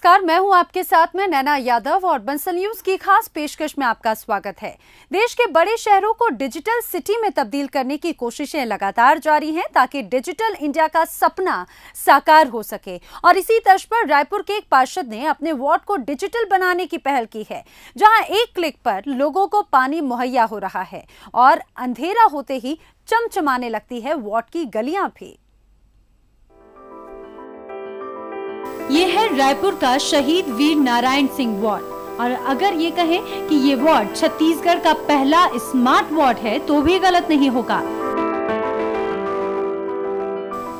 नमस्कार, मैं हूं आपके साथ में नैना यादव और बंसल न्यूज की खास पेशकश में आपका स्वागत है। देश के बड़े शहरों को डिजिटल सिटी में तब्दील करने की कोशिशें लगातार जारी हैं ताकि डिजिटल इंडिया का सपना साकार हो सके। और इसी तर्ज पर रायपुर के एक पार्षद ने अपने वार्ड को डिजिटल बनाने की पहल की है, जहां एक क्लिक पर लोगों को पानी मुहैया हो रहा है और अंधेरा होते ही चमचमाने लगती है वार्ड की गलियां भी। ये है रायपुर का शहीद वीर नारायण सिंह वार्ड, और अगर ये कहें कि ये वार्ड छत्तीसगढ़ का पहला स्मार्ट वार्ड है तो भी गलत नहीं होगा,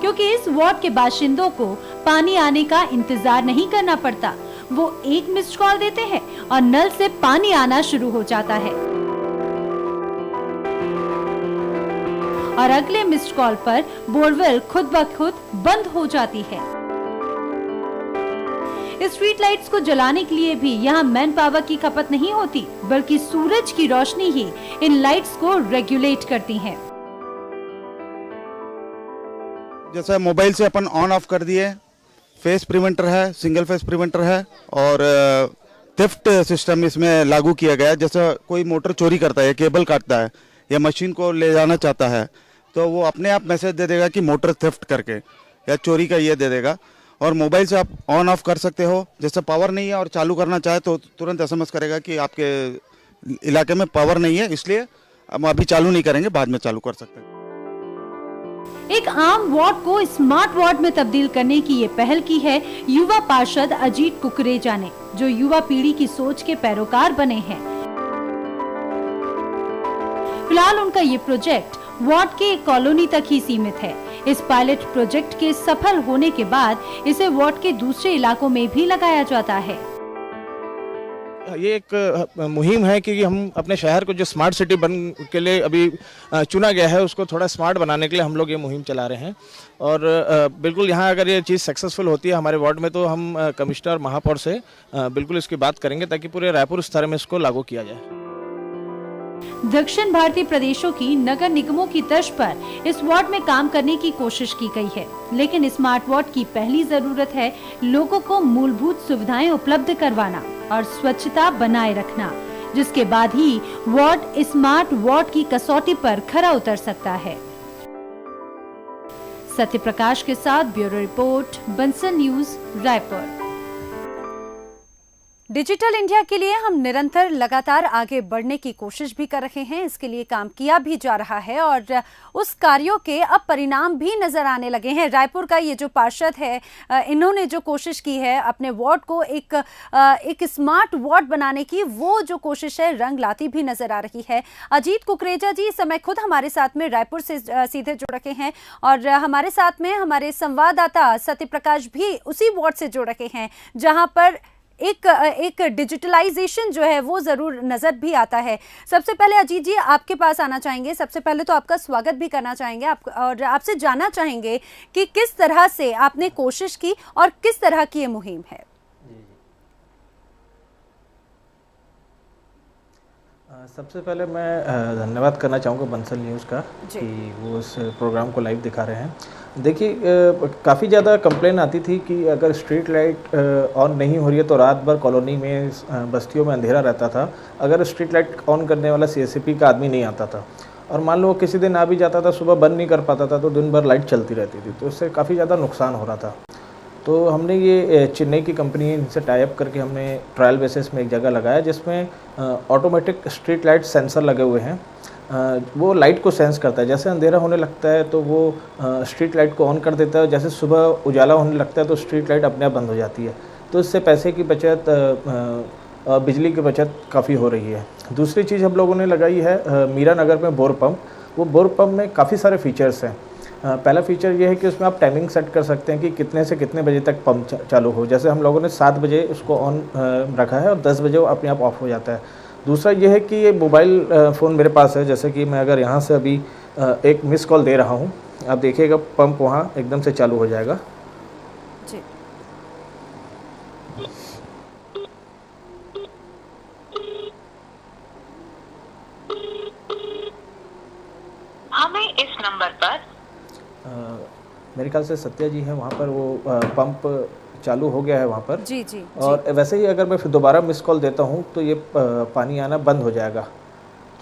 क्योंकि इस वार्ड के बाशिंदों को पानी आने का इंतजार नहीं करना पड़ता। वो एक मिस्ड कॉल देते हैं और नल से पानी आना शुरू हो जाता है, और अगले मिस्ड कॉल पर बोरवेल खुद ब खुद बंद हो जाती है। स्ट्रीट लाइट्स को जलाने के लिए भी यहाँ मैन पावर की खपत नहीं होती, बल्कि सूरज की रोशनी ही इन लाइट्स को रेगुलेट करती है। जैसे मोबाइल से अपन ऑन ऑफ कर दिए, फेस प्रिवेंटर है, सिंगल फेस प्रिवेंटर है, और थेफ्ट सिस्टम इसमें लागू किया गया है। जैसे कोई मोटर चोरी करता है, केबल काटता है या मशीन को ले जाना चाहता है, तो वो अपने आप मैसेज दे देगा कि मोटर थेफ्ट करके या चोरी का ये दे देगा। और मोबाइल से आप ऑन ऑफ कर सकते हो। जैसे पावर नहीं है और चालू करना चाहे तो तुरंत एसएमएस करेगा कि आपके इलाके में पावर नहीं है, इसलिए हम अभी चालू नहीं करेंगे, बाद में चालू कर सकते हैं। एक आम वार्ड को स्मार्ट वार्ड में तब्दील करने की ये पहल की है युवा पार्षद अजीत कुकरेजा ने, जो युवा पीढ़ी की सोच के पैरोकार बने हैं। फिलहाल उनका ये प्रोजेक्ट वार्ड के एक कॉलोनी तक ही सीमित है। इस पायलट प्रोजेक्ट के सफल होने के बाद इसे वार्ड के दूसरे इलाकों में भी लगाया जाता है। ये एक मुहिम है कि हम अपने शहर को जो स्मार्ट सिटी बन के लिए अभी चुना गया है, उसको थोड़ा स्मार्ट बनाने के लिए हम लोग ये मुहिम चला रहे हैं। और बिल्कुल यहाँ अगर ये चीज़ सक्सेसफुल होती है हमारे वार्ड में, तो हम कमिश्नर महापौर से बिल्कुल इसकी बात करेंगे ताकि पूरे रायपुर स्तर में इसको लागू किया जाए। दक्षिण भारतीय प्रदेशों की नगर निगमों की तर्ज पर इस वार्ड में काम करने की कोशिश की गई है, लेकिन स्मार्ट वार्ड की पहली जरूरत है लोगों को मूलभूत सुविधाएं उपलब्ध करवाना और स्वच्छता बनाए रखना, जिसके बाद ही वार्ड स्मार्ट वार्ड की कसौटी पर खरा उतर सकता है। सत्य प्रकाश के साथ bureau report, Bansal news, Raipur. Digital India के लिए हम निरंतर लगातार आगे बढ़ने की कोशिश भी कर रहे हैं। इसके लिए काम किया भी जा रहा है और उस कार्यों के अब परिणाम भी नजर आने लगे हैं। रायपुर का ये जो पार्षद है, इन्होंने जो कोशिश की है अपने वार्ड को एक स्मार्ट वार्ड बनाने की, वो जो कोशिश है रंग लाती भी नजर आ रही है। अजीत कुकरेजा जी इस समय खुद हमारे साथ में रायपुर से सीधे जुड़ रखे हैं, और हमारे साथ में हमारे संवाददाता सत्य प्रकाश भी उसी वार्ड से जुड़ रखे हैं, जहां पर एक डिजिटलाइजेशन जो है वो जरूर नजर भी आता है। सबसे पहले अजीत जी आपके पास आना चाहेंगे। सबसे पहले तो आपका स्वागत भी करना चाहेंगे और आपसे जानना चाहेंगे कि किस तरह से आपने कोशिश की और किस तरह की ये मुहिम है। सबसे पहले मैं धन्यवाद करना चाहूँगा बंसल न्यूज़ का कि वो इस प्रोग्राम को लाइव दिखा रहे हैं। देखिए, काफ़ी ज़्यादा कंप्लेन आती थी कि अगर स्ट्रीट लाइट ऑन नहीं हो रही है तो रात भर कॉलोनी में बस्तियों में अंधेरा रहता था, अगर स्ट्रीट लाइट ऑन करने वाला सीएससीपी का आदमी नहीं आता था, और मान लो किसी दिन आ भी जाता था, सुबह बंद नहीं कर पाता था, तो दिन भर लाइट चलती रहती थी, तो इससे काफ़ी ज़्यादा नुकसान हो रहा था। तो हमने ये चेन्नई की कंपनी से टाई अप करके हमने ट्रायल बेसिस में एक जगह लगाया, जिसमें ऑटोमेटिक स्ट्रीट लाइट सेंसर लगे हुए हैं। वो लाइट को सेंस करता है, जैसे अंधेरा होने लगता है तो वो स्ट्रीट लाइट को ऑन कर देता है, जैसे सुबह उजाला होने लगता है तो स्ट्रीट लाइट अपने आप बंद हो जाती है। तो इससे पैसे की बचत, बिजली की बचत काफ़ी हो रही है। दूसरी चीज़ हम लोगों ने लगाई है मीरा नगर में बोर पंप। वो बोर पंप में काफ़ी सारे फीचर्स हैं। पहला फीचर ये है कि उसमें आप टाइमिंग सेट कर सकते हैं कि कितने से कितने बजे तक पंप चालू हो। जैसे हम लोगों ने 7 बजे उसको ऑन रखा है और 10 बजे वो अपने आप ऑफ हो जाता है। दूसरा ये है कि ये मोबाइल फ़ोन मेरे पास है, जैसे कि मैं अगर यहाँ से अभी एक मिस कॉल दे रहा हूँ, आप देखिएगा पंप वहाँ एकदम से चालू हो जाएगा। जी। हमें इस नंबर पर मेरे ख्याल से सत्या जी हैं, वहाँ पर वो पंप चालू हो गया है वहाँ पर। जी जी और वैसे ही अगर मैं फिर दोबारा मिस कॉल देता हूँ तो ये पानी आना बंद हो जाएगा।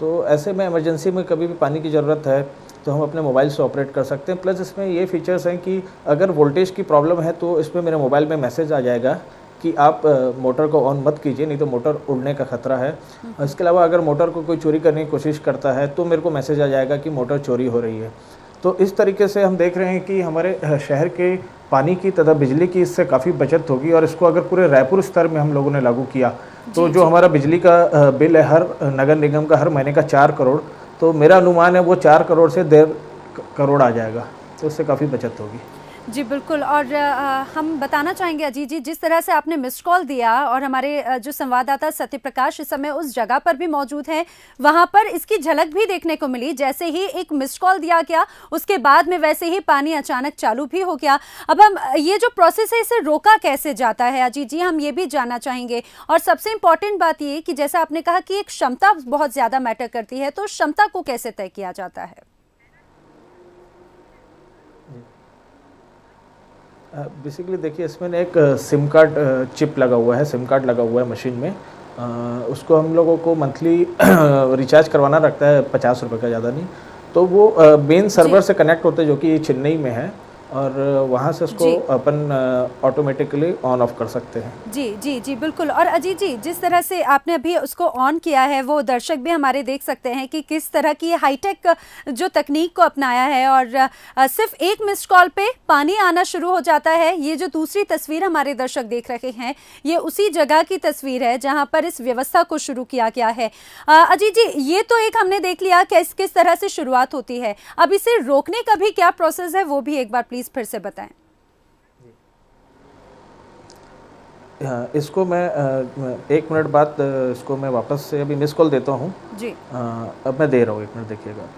तो ऐसे में इमरजेंसी में कभी भी पानी की ज़रूरत है तो हम अपने मोबाइल से ऑपरेट कर सकते हैं। प्लस इसमें ये फीचर्स हैं कि अगर वोल्टेज की प्रॉब्लम है तो इसमें मेरे मोबाइल में मैसेज आ जाएगा कि आप मोटर को ऑन मत कीजिए, नहीं तो मोटर उड़ने का खतरा है। और इसके अलावा अगर मोटर को कोई चोरी करने की कोशिश करता है तो मेरे को मैसेज आ जाएगा कि मोटर चोरी हो रही है। तो इस तरीके से हम देख रहे हैं कि हमारे शहर के पानी की तथा बिजली की इससे काफ़ी बचत होगी। और इसको अगर पूरे रायपुर स्तर में हम लोगों ने लागू किया तो जो हमारा बिजली का बिल है हर नगर निगम का हर महीने का 4 करोड़, तो मेरा अनुमान है वो 4 करोड़ से 1.5 करोड़ आ जाएगा। तो इससे काफ़ी बचत होगी। जी बिल्कुल। और हम बताना चाहेंगे अजीत जी, जिस तरह से आपने मिस्ड कॉल दिया और हमारे जो संवाददाता सत्य प्रकाश इस समय उस जगह पर भी मौजूद हैं, वहां पर इसकी झलक भी देखने को मिली। जैसे ही एक मिस्ड कॉल दिया गया उसके बाद में वैसे ही पानी अचानक चालू भी हो गया। अब हम ये जो प्रोसेस है इसे रोका कैसे जाता है अजीत जी, हम ये भी जानना चाहेंगे। और सबसे इम्पोर्टेंट बात ये कि जैसा आपने कहा कि एक क्षमता बहुत ज़्यादा मैटर करती है, तो क्षमता को कैसे तय किया जाता है? बेसिकली देखिए, इसमें एक सिम कार्ड चिप लगा हुआ है, सिम कार्ड लगा हुआ है मशीन में। उसको हम लोगों को मंथली रिचार्ज करवाना रखता है 50 रुपये का, ज़्यादा नहीं। तो वो मेन सर्वर से कनेक्ट होते हैं जो कि चेन्नई में है, और वहाँ से उसको अपन ऑटोमेटिकली ऑन ऑफ कर सकते हैं। जी जी जी बिल्कुल। और अजीत जी, जिस तरह से आपने अभी उसको ऑन किया है वो दर्शक भी हमारे देख सकते हैं कि किस तरह की हाईटेक जो तकनीक को अपनाया है। और सिर्फ एक मिस्ड कॉल पे पानी आना शुरू हो जाता है। ये जो दूसरी तस्वीर हमारे दर्शक देख रहे हैं ये उसी जगह की तस्वीर है जहाँ पर इस व्यवस्था को शुरू किया गया है। अजीत जी, ये तो एक हमने देख लिया कि किस तरह से शुरुआत होती है। अब इसे रोकने का भी क्या प्रोसेस है वो भी एक बार प्लीज फिर से बताएं। इसको मैं 1 मिनट बाद इसको मैं वापस से अभी मिस कॉल देता हूँ जी। अब मैं दे रहा हूँ, 1 मिनट देखिएगा।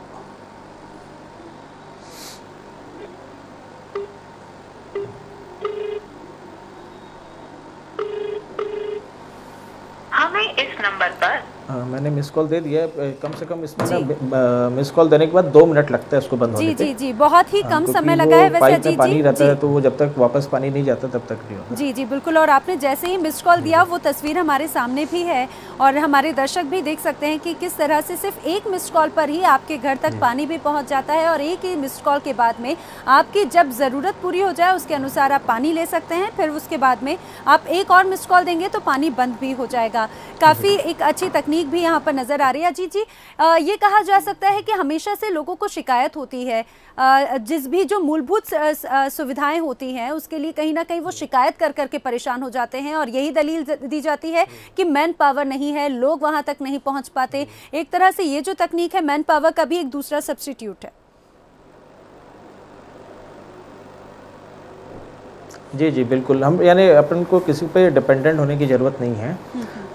हमें इस नंबर पर मैंने मिस कॉल दे दिया है। कम से कम इसमें ना मिस कॉल देने के बाद 2 मिनट लगता है उसको बंद होने पे। जी जी, बहुत ही कम समय लगा है। वैसे अजीत जी, पानी रहता है तो वो जब तक वापस पानी नहीं जाता तब तक नहीं होता। जी जी बिल्कुल। और आपने जैसे ही मिस्ड कॉल दिया वो तस्वीर हमारे सामने भी है और हमारे दर्शक भी देख सकते हैं कि किस तरह से सिर्फ एक मिस्ड कॉल पर ही आपके घर तक पानी भी पहुंच जाता है। और एक ही मिस्ड कॉल के बाद में आपकी जब ज़रूरत पूरी हो जाए उसके अनुसार आप पानी ले सकते हैं। फिर उसके बाद में आप एक और मिस्ड कॉल देंगे तो पानी बंद भी हो जाएगा। काफ़ी एक अच्छी तकनीक भी यहाँ पर नज़र आ रही है। अजीत जी, ये कहा जा सकता है कि हमेशा से लोगों को शिकायत होती है, जिस भी जो मूलभूत सुविधाएं होती हैं उसके लिए कहीं ना कहीं वो शिकायत कर करके परेशान हो जाते हैं और यही दलील दी जाती है कि मैन पावर नहीं है, लोग वहां तक नहीं पहुंच पाते। एक तरह से ये जो तकनीक है मैन पावर का भी एक दूसरा सब्स्टिट्यूट है। जी जी बिल्कुल। हम यानी अपन को किसी पे डिपेंडेंट होने की ज़रूरत नहीं है।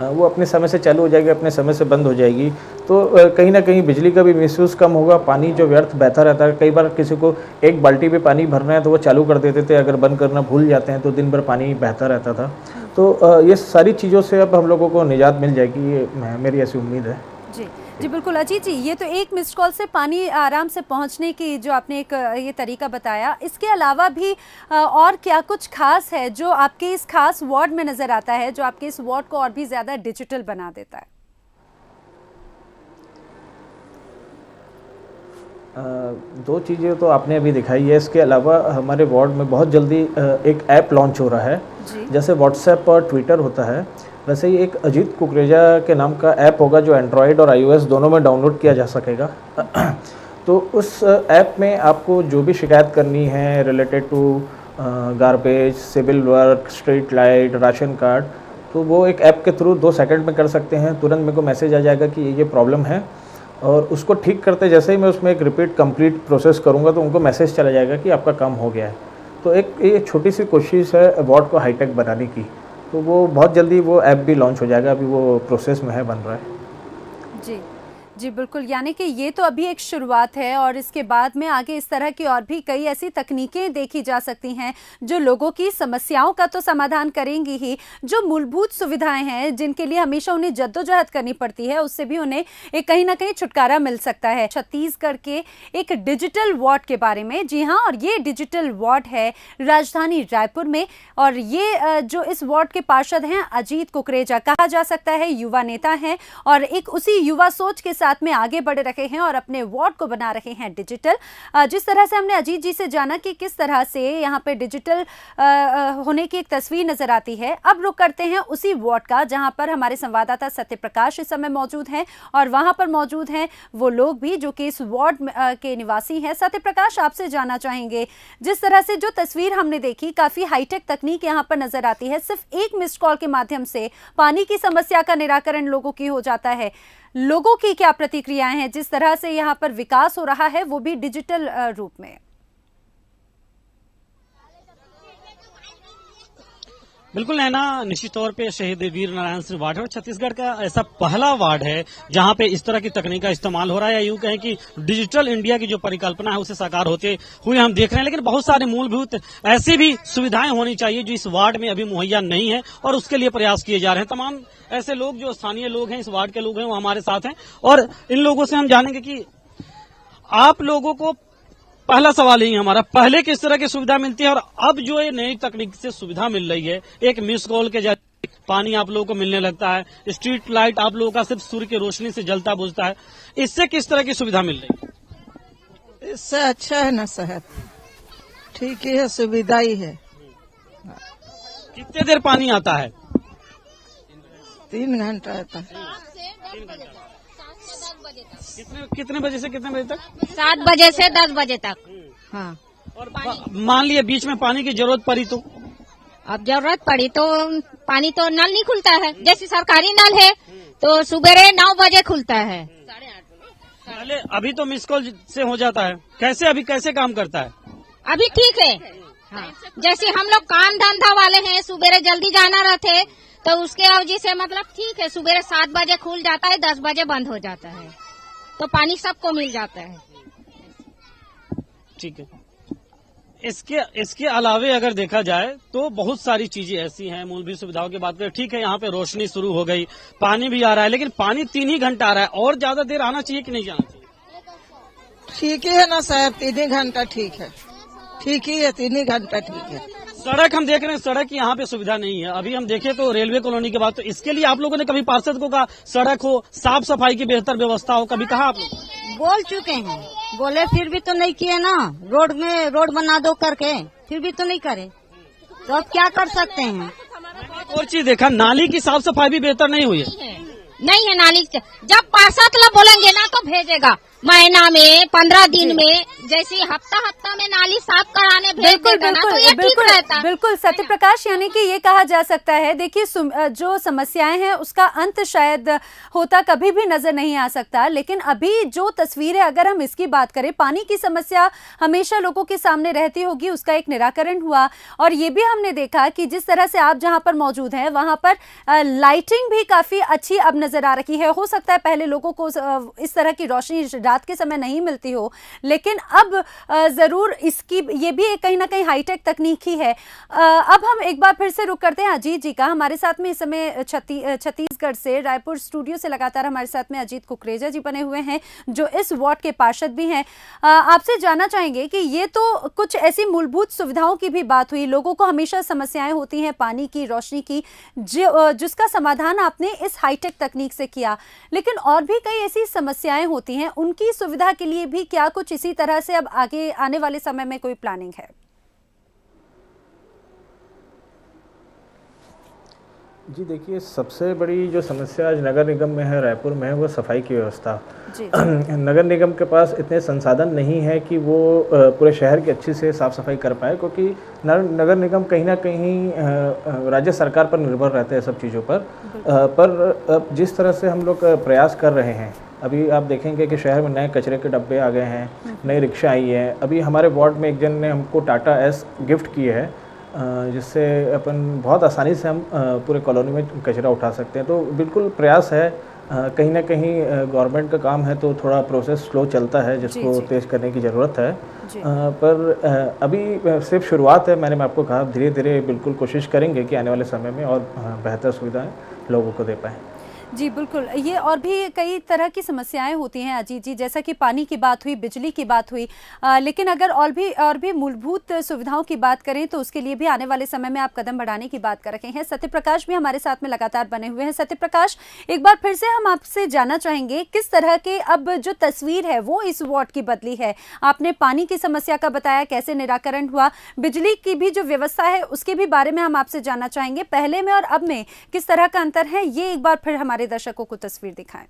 वो अपने समय से चालू हो जाएगी, अपने समय से बंद हो जाएगी। तो कहीं ना कहीं बिजली का भी मिसयूज़ कम होगा। पानी जो व्यर्थ बहता रहता है, कई बार किसी को एक बाल्टी पे पानी भरना है तो वो चालू कर देते थे, अगर बंद करना भूल जाते हैं तो दिन भर पानी बहता रहता था। तो ये सारी चीज़ों से अब हम लोगों को निजात मिल जाएगी, ये मेरी ऐसी उम्मीद है। जी जी बिल्कुल। अजीत जी, ये तो एक मिस्ड कॉल से पानी आराम से पहुंचने की जो आपने एक ये तरीका बताया, इसके अलावा भी और क्या कुछ खास है जो आपके इस खास वार्ड में नज़र आता है, जो आपके इस वार्ड को और भी ज़्यादा डिजिटल बना देता है? 2 चीज़ें तो आपने अभी दिखाई है। इसके अलावा हमारे वार्ड में बहुत जल्दी एक ऐप लॉन्च हो रहा है। जैसे व्हाट्सएप और ट्विटर होता है वैसे ही एक अजीत कुकरेजा के नाम का ऐप होगा जो एंड्रॉयड और iOS दोनों में डाउनलोड किया जा सकेगा। तो उस ऐप में आपको जो भी शिकायत करनी है related to garbage, civil work, street light, ration card, तो वो एक ऐप के थ्रू 2 सेकंड में कर सकते हैं। तुरंत मेरे को मैसेज आ जाएगा कि ये प्रॉब्लम है, और उसको ठीक करते जैसे ही मैं उसमें एक रिपीट कंप्लीट प्रोसेस करूँगा तो उनको मैसेज चला जाएगा कि आपका काम हो गया है। तो एक ये छोटी सी कोशिश है वार्ड को हाईटेक बनाने की। तो वो बहुत जल्दी वो ऐप भी लॉन्च हो जाएगा, अभी वो प्रोसेस में है, बन रहा है। जी जी बिल्कुल, यानी कि ये तो अभी एक शुरुआत है और इसके बाद में आगे इस तरह की और भी कई ऐसी तकनीकें देखी जा सकती हैं जो लोगों की समस्याओं का तो समाधान करेंगी ही, जो मूलभूत सुविधाएं हैं जिनके लिए हमेशा उन्हें जद्दोजहद करनी पड़ती है, उससे भी उन्हें एक कहीं ना कहीं छुटकारा मिल सकता है। छत्तीसगढ़ के एक डिजिटल वार्ड के बारे में, जी हाँ, और ये डिजिटल वार्ड है राजधानी रायपुर में, और ये जो इस वार्ड के पार्षद हैं अजीत कुकरेजा, कहा जा सकता है युवा नेता हैं और एक उसी युवा सोच के साथ में आगे बढ़ रहे हैं और अपने वार्ड को बना रहे हैं डिजिटल। जिस तरह से हमने अजीत जी से जाना कि किस तरह से यहाँ पे डिजिटल होने की एक तस्वीर नजर आती है, अब रुक करते हैं उसी वार्ड का जहां पर हमारे संवाददाता सत्य प्रकाश इस समय मौजूद हैं और वहां पर मौजूद हैं वो लोग भी जो कि इस वार्ड के निवासी हैं। सत्य प्रकाश, आपसे जानना चाहेंगे, जिस तरह से जो तस्वीर हमने देखी, काफी हाईटेक तकनीक यहाँ पर नजर आती है, सिर्फ एक मिस्ड कॉल के माध्यम से पानी की समस्या का निराकरण लोगों की हो जाता है। लोगों की क्या प्रतिक्रियाएं हैं जिस तरह से यहाँ पर विकास हो रहा है, वो भी डिजिटल रूप में? बिल्कुल नैना, निश्चित तौर पे शहीद वीर नारायण सिंह वार्ड है और छत्तीसगढ़ का ऐसा पहला वार्ड है जहां पे इस तरह की तकनीक का इस्तेमाल हो रहा है, या यूं कहें कि डिजिटल इंडिया की जो परिकल्पना है उसे साकार होते हुए हम देख रहे हैं। लेकिन बहुत सारे मूलभूत ऐसी भी सुविधाएं होनी चाहिए जो इस वार्ड में अभी मुहैया नहीं है और उसके लिए प्रयास किए जा रहे हैं। तमाम ऐसे लोग जो स्थानीय लोग हैं, इस वार्ड के लोग हैं, वो हमारे साथ हैं और इन लोगों से हम जानेंगे कि आप लोगों को, पहला सवाल ही हमारा, पहले किस तरह की सुविधा मिलती है और अब जो ये नई तकनीक से सुविधा मिल रही है, एक मिस कॉल के जरिए पानी आप लोगों को मिलने लगता है, स्ट्रीट लाइट आप लोगों का सिर्फ सूर्य की रोशनी से जलता बुझता है, इससे किस तरह की सुविधा मिल रही है? इससे अच्छा है ना शहर, ठीक ही है, सुविधा ही है। कितने देर पानी आता है? 3 घंटा आता है। कितने बजे से कितने बजे तक? 7 बजे से 10 बजे तक। हाँ, और मान लिया बीच में पानी की जरूरत पड़ी तो? अब जरूरत पड़ी तो पानी तो नल नहीं खुलता है, जैसे सरकारी नल है तो सुबह 9 बजे खुलता है। पहले अभी तो मिस कॉल से हो जाता है, कैसे काम करता है? अभी ठीक है। हाँ, जैसे हम लोग काम धंधा वाले हैं, सुबह जल्दी जाना रहते तो उसके वजह से मतलब ठीक है, सुबह 7 बजे खुल जाता है, 10 बजे बंद हो जाता है, तो पानी सबको मिल जाता है। ठीक है। इसके अलावे अगर देखा जाए तो बहुत सारी चीजें ऐसी हैं, मूलभूत सुविधाओं की बात करें, ठीक है, यहाँ पे रोशनी शुरू हो गई, पानी भी आ रहा है, लेकिन पानी 3 ही घंटा आ रहा है, और ज्यादा देर आना चाहिए कि नहीं जाना चाहिए? ठीक ही है ना साहब, 3 ही घंटा ठीक है, ठीक ही है, 3 ही घंटा ठीक है। सड़क हम देख रहे हैं, सड़क की यहाँ पे सुविधा नहीं है। अभी हम देखें तो रेलवे कॉलोनी की बात, तो इसके लिए आप लोगों ने कभी पार्षद को कहा सड़क हो, साफ सफाई की बेहतर व्यवस्था हो, कभी कहा आप लोग? बोल चुके हैं, बोले फिर भी तो नहीं किए ना, रोड में रोड बना दो करके, फिर भी तो नहीं करे, तो अब क्या कर सकते हैं। और चीज देखा, नाली की साफ सफाई भी बेहतर नहीं हुई है। नहीं है नाली, जब पार्षद लोग बोलेंगे ना तो भेजेगा, महीना में 15 दिन में, जैसे हफ्ता में नाली साफ कराने भेज देगा ना, तो ये ठीक रहता। बिल्कुल सत्य प्रकाश, यानी कि ये कहा जा सकता है, देखिए जो समस्याएं हैं उसका अंत शायद होता कभी भी नजर नहीं आ सकता, लेकिन अभी जो तस्वीर है, अगर हम इसकी बात करें, पानी की समस्या हमेशा लोगों के सामने रहती होगी, उसका एक निराकरण हुआ। और ये भी हमने देखा कि जिस तरह से आप जहां पर मौजूद हैं वहां पर लाइटिंग भी काफी अच्छी अब नजर आ रही है। हो सकता है पहले लोगों को इस तरह की रोशनी रात के समय नहीं मिलती हो, लेकिन अब जरूर इसकी ये भी एक कहीं ना कहीं हाईटेक तकनीक ही है। अब हम एक बार फिर से रुक करते हैं अजीत जी का। हमारे साथ में इस समय छत्तीसगढ़ से, रायपुर स्टूडियो से लगातार हमारे साथ में अजीत कुकरेजा जी बने हुए हैं जो इस वार्ड के पार्षद भी हैं। आपसे जानना चाहेंगे कि ये तो कुछ ऐसी मूलभूत सुविधाओं की भी बात हुई, लोगों को हमेशा समस्याएं होती हैं पानी की, रोशनी की, जिसका समाधान आपने इस हाईटेक तकनीक से किया, लेकिन और भी कई ऐसी समस्याएं होती हैं, उनकी सुविधा के लिए भी क्या कुछ इसी तरह से अब आगे आने वाले समय में कोई प्लानिंग है? जी देखिए, सबसे बड़ी जो समस्या आज नगर निगम में है, रायपुर में है, वो सफाई की व्यवस्था। नगर निगम के पास इतने संसाधन नहीं है कि वो पूरे शहर की अच्छी से साफ सफाई कर पाए, क्योंकि नगर निगम कहीं ना कहीं राज्य सरकार पर निर्भर रहते हैं सब चीज़ों पर। पर जिस तरह से हम लोग प्रयास कर रहे हैं, अभी आप देखेंगे कि शहर में नए कचरे के डब्बे आ गए हैं, नई रिक्शा आई है। अभी हमारे वार्ड में एक जन ने हमको टाटा एस गिफ्ट किए है, जिससे अपन बहुत आसानी से हम पूरे कॉलोनी में कचरा उठा सकते हैं। तो बिल्कुल प्रयास है कहीं ना कहीं गवर्नमेंट का काम है तो थोड़ा प्रोसेस स्लो चलता है, जिसको तेज करने की ज़रूरत है। पर अभी सिर्फ शुरुआत है। मैं आपको कहा धीरे धीरे बिल्कुल कोशिश करेंगे कि आने वाले समय में और बेहतर सुविधाएं लोगों को दे पाएँ। जी बिल्कुल, ये और भी कई तरह की समस्याएं होती हैं अजीत जी, जैसा कि पानी की बात हुई, बिजली की बात हुई, लेकिन अगर और भी मूलभूत सुविधाओं की बात करें तो उसके लिए भी आने वाले समय में आप कदम बढ़ाने की बात कर रहे हैं। सत्यप्रकाश भी हमारे साथ में लगातार बने हुए हैं। सत्यप्रकाश, एक बार फिर से हम आपसे जानना चाहेंगे किस तरह के अब जो तस्वीर है वो इस वार्ड की बदली है। आपने पानी की समस्या का बताया, कैसे निराकरण हुआ, बिजली की भी जो व्यवस्था है उसके भी बारे में हम आपसे जानना चाहेंगे। पहले में और अब में किस तरह का अंतर है, ये एक बार फिर हमारे दर्शकों को तस्वीर दिखाएं।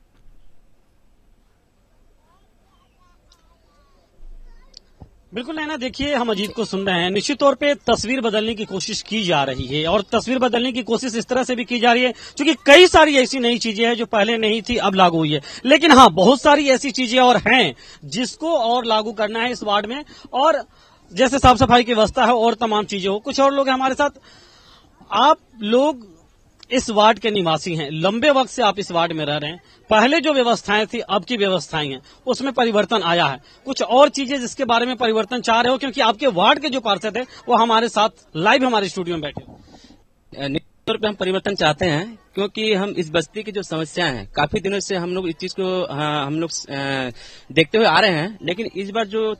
बिल्कुल नैना, देखिए हम अजीत को सुन रहे हैं। निश्चित तौर पे तस्वीर बदलने की कोशिश की जा रही है और तस्वीर बदलने की कोशिश इस तरह से भी की जा रही है क्योंकि कई सारी ऐसी नई चीजें हैं जो पहले नहीं थी, अब लागू हुई है। लेकिन हाँ, बहुत सारी ऐसी चीजें और हैं जिसको और लागू करना है इस वार्ड में, और जैसे साफ सफाई की व्यवस्था है और तमाम चीजें हो। कुछ और लोग हैं हमारे साथ। आप लोग इस वार्ड के निवासी हैं, लंबे वक्त से आप इस वार्ड में रह रहे हैं। पहले जो व्यवस्थाएं थी, अब की व्यवस्थाएं हैं, उसमें परिवर्तन आया है। कुछ और चीजें जिसके बारे में परिवर्तन चाह रहे हो, क्योंकि आपके वार्ड के जो पार्षद है वो हमारे साथ लाइव हमारे स्टूडियो में बैठे। निश्चित तौर पर हम परिवर्तन चाहते हैं क्योंकि हम इस बस्ती की जो समस्याएं हैं काफी दिनों से हम लोग इस चीज को हम लोग देखते हुए आ रहे हैं। लेकिन इस बार जो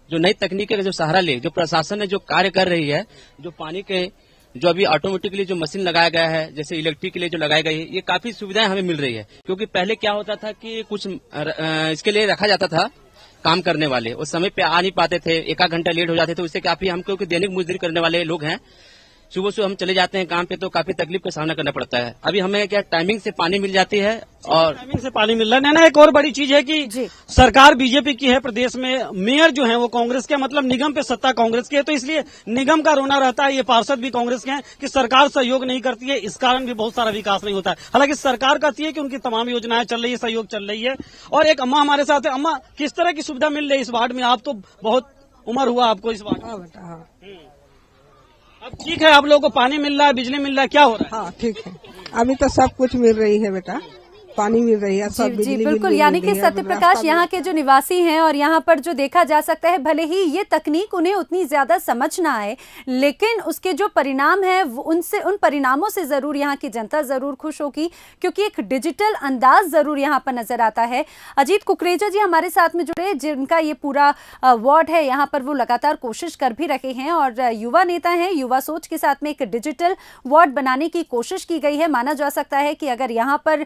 नई तकनीकी का जो सहारा ले, जो प्रशासन ने जो कार्य कर रही है, जो पानी के जो अभी ऑटोमेटिकली जो मशीन लगाया गया है, जैसे इलेक्ट्रिक के लिए जो लगाई गई है, ये काफी सुविधाएं हमें मिल रही है। क्योंकि पहले क्या होता था कि कुछ इसके लिए रखा जाता था काम करने वाले, उस समय पे आ नहीं पाते थे, एक आध घंटा लेट हो जाते थे। उससे काफी हम क्योंकि दैनिक मजदूरी करने वाले लोग हैं, सुबह सुबह हम चले जाते हैं काम पे तो काफी तकलीफ का सामना करना पड़ता है। अभी हमें क्या टाइमिंग से पानी मिल जाती है और टाइमिंग से पानी मिल रहा है ना। एक और बड़ी चीज है कि सरकार बीजेपी की है प्रदेश में, मेयर जो है वो कांग्रेस के, मतलब निगम पे सत्ता कांग्रेस की है, तो इसलिए निगम का रोना रहता है। ये पार्षद भी कांग्रेस के हैं कि सरकार सहयोग नहीं करती है, इस कारण भी बहुत सारा विकास नहीं होता है। हालांकि सरकार कहती है कि उनकी तमाम योजनाएं चल रही है, सहयोग चल रही है। और एक अम्मा हमारे साथ है। अम्मा, किस तरह की सुविधा मिल रही है इस वार्ड में? आप तो बहुत उम्र हुआ आपको इस वार्ड में। अब ठीक है, आप लोगों को पानी मिल रहा है, बिजली मिल रहा है, क्या हो रहा है? हाँ ठीक है, अभी तो सब कुछ मिल रही है बेटा, पानी मिल रही है, सब जी बिल्कुल। यानी कि सत्यप्रकाश यहाँ के जो निवासी हैं और यहाँ पर जो देखा जा सकता है, भले ही ये तकनीक उन्हें उतनी ज्यादा समझ ना आए, लेकिन उसके जो परिणाम है उन परिणामों से जरूर यहाँ की जनता जरूर खुश होगी, क्योंकि एक डिजिटल अंदाज जरूर यहाँ पर नजर आता है। अजीत कुकरेजा जी हमारे साथ में जुड़े, जिनका ये पूरा वार्ड है, यहाँ पर वो लगातार कोशिश कर भी रहे हैं और युवा नेता हैं। युवा सोच के साथ में एक डिजिटल वार्ड बनाने की कोशिश की गई है। माना जा सकता है कि अगर यहाँ पर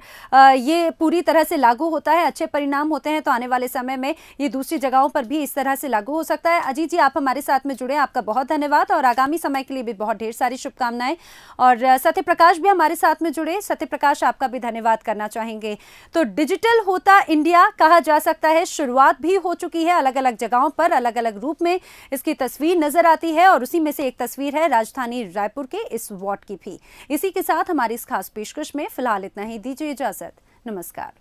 ये पूरी तरह से लागू होता है, अच्छे परिणाम होते हैं, तो आने वाले समय में ये दूसरी जगहों पर भी इस तरह से लागू हो सकता है। अजीत जी, आप हमारे साथ में जुड़े, आपका बहुत धन्यवाद और आगामी समय के लिए भी बहुत ढेर सारी शुभकामनाएं। और सत्यप्रकाश भी हमारे साथ में जुड़े। सत्यप्रकाश, आपका भी धन्यवाद करना चाहेंगे। तो डिजिटल होता इंडिया कहा जा सकता है, शुरुआत भी हो चुकी है। अलग अलग जगहों पर अलग अलग रूप में इसकी तस्वीर नजर आती है और उसी में से एक तस्वीर है राजधानी रायपुर के इस वार्ड की भी। इसी के साथ हमारी इस खास पेशकश में फिलहाल इतना ही। दीजिए इजाजत, नमस्कार।